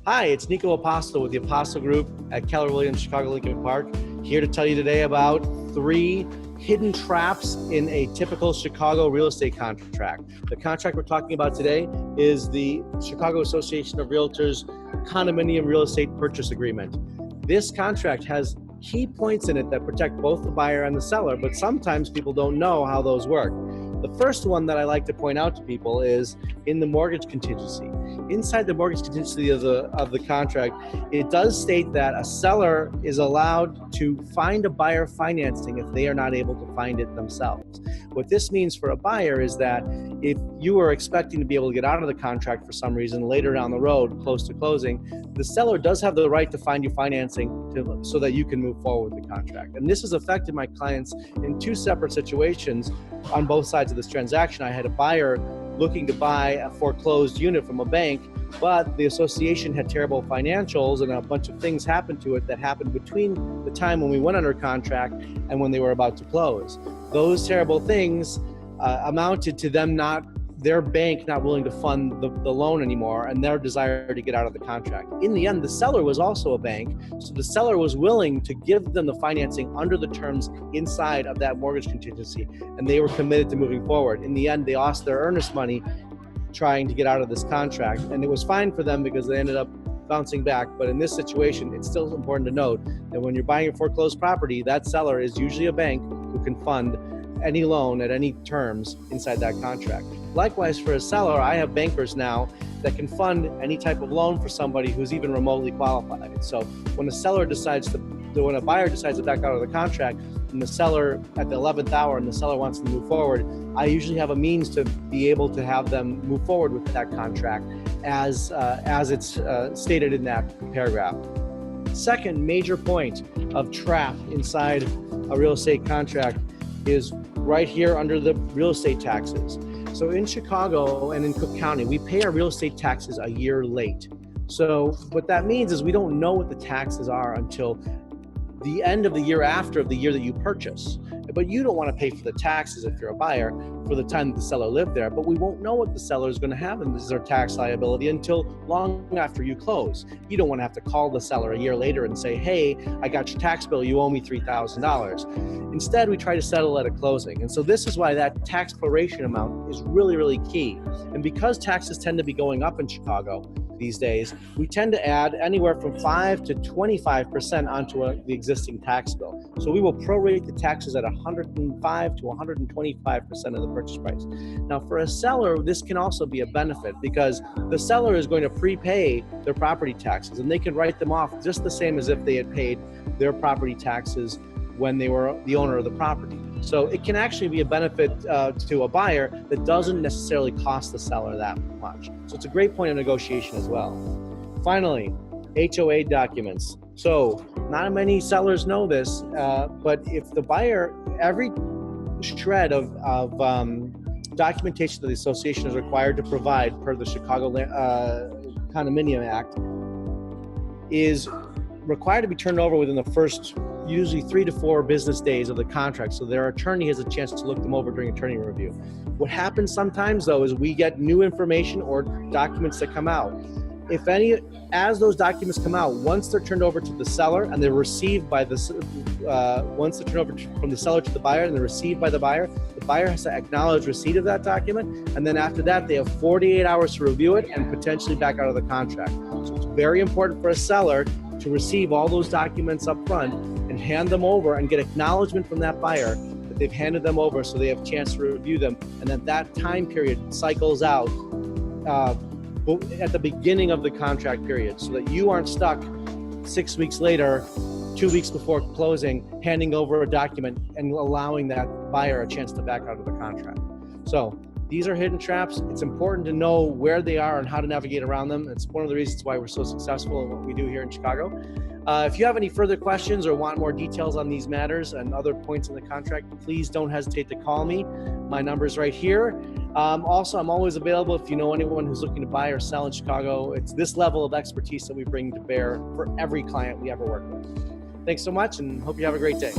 Hi, it's Nico Apostle with the Apostle Group at Keller Williams Chicago Lincoln Park, here to tell you today about 3 hidden traps in a typical Chicago real estate contract. The contract we're talking about today is the Chicago Association of Realtors Condominium Real Estate Purchase Agreement. This contract has key points in it that protect both the buyer and the seller, but sometimes people don't know how those work. The first one that I like to point out to people is in the mortgage contingency. Inside the mortgage contingency of the contract, it does state that a seller is allowed to find a buyer financing if they are not able to find it themselves. What this means for a buyer is that if you are expecting to be able to get out of the contract for some reason later down the road, close to closing, the seller does have the right to find you financing so that you can move forward with the contract. And this has affected my clients in 2 separate situations on both sides of this transaction. I had a buyer looking to buy a foreclosed unit from a bank, but the association had terrible financials and a bunch of things happened to it that happened between the time when we went under contract and when they were about to close. Those terrible things amounted to them their bank not willing to fund the loan anymore and their desire to get out of the contract. In the end, the seller was also a bank, so the seller was willing to give them the financing under the terms inside of that mortgage contingency, and they were committed to moving forward. In the end, they lost their earnest money trying to get out of this contract, and it was fine for them because they ended up bouncing back. But in this situation, it's still important to note that when you're buying a foreclosed property, that seller is usually a bank who can fund any loan at any terms inside that contract. Likewise, for a seller, I have bankers now that can fund any type of loan for somebody who's even remotely qualified. So when when a buyer decides to back out of the contract and the seller at the 11th hour and the seller wants to move forward, I usually have a means to be able to have them move forward with that contract as it's stated in that paragraph. Second major point of trap inside a real estate contract is right here under the real estate taxes. So in Chicago and in Cook County, we pay our real estate taxes a year late. So what that means is we don't know what the taxes are until the end of the year after the year that you purchase. But you don't want to pay for the taxes if you're a buyer for the time that the seller lived there, but we won't know what the seller is going to have in their tax liability until long after you close. You don't want to have to call the seller a year later and say, hey, I got your tax bill, you owe me $3,000. Instead, we try to settle at a closing. And so this is why that tax proration amount is really, really key. And because taxes tend to be going up in Chicago these days, we tend to add anywhere from 5 to 25% onto the existing tax bill. So we will prorate the taxes at 105 to 125% of the purchase price. Now for a seller, this can also be a benefit because the seller is going to prepay their property taxes and they can write them off just the same as if they had paid their property taxes when they were the owner of the property. So it can actually be a benefit to a buyer that doesn't necessarily cost the seller that much. So it's a great point of negotiation as well. Finally, HOA documents. So not many sellers know this, but if the buyer, every shred of documentation that the association is required to provide per the Chicago Condominium Act is required to be turned over within the first usually 3 to 4 business days of the contract, so their attorney has a chance to look them over during attorney review. What happens sometimes though is we get new information or documents that come out. As those documents come out, once they're turned over to the seller and they're received by once they're turned over from the seller to the buyer and they're received by the buyer has to acknowledge receipt of that document, and then after that they have 48 hours to review it and potentially back out of the contract. So it's very important for a seller to receive all those documents up front and hand them over and get acknowledgement from that buyer that they've handed them over so they have a chance to review them, and that time period cycles out at the beginning of the contract period so that you aren't stuck 6 weeks later, 2 weeks before closing, handing over a document and allowing that buyer a chance to back out of the contract. So these are hidden traps. It's important to know where they are and how to navigate around them. It's one of the reasons why we're so successful in what we do here in Chicago. If you have any further questions or want more details on these matters and other points in the contract, please don't hesitate to call me. My number is right here. Also, I'm always available if you know anyone who's looking to buy or sell in Chicago. It's this level of expertise that we bring to bear for every client we ever work with. Thanks so much and hope you have a great day.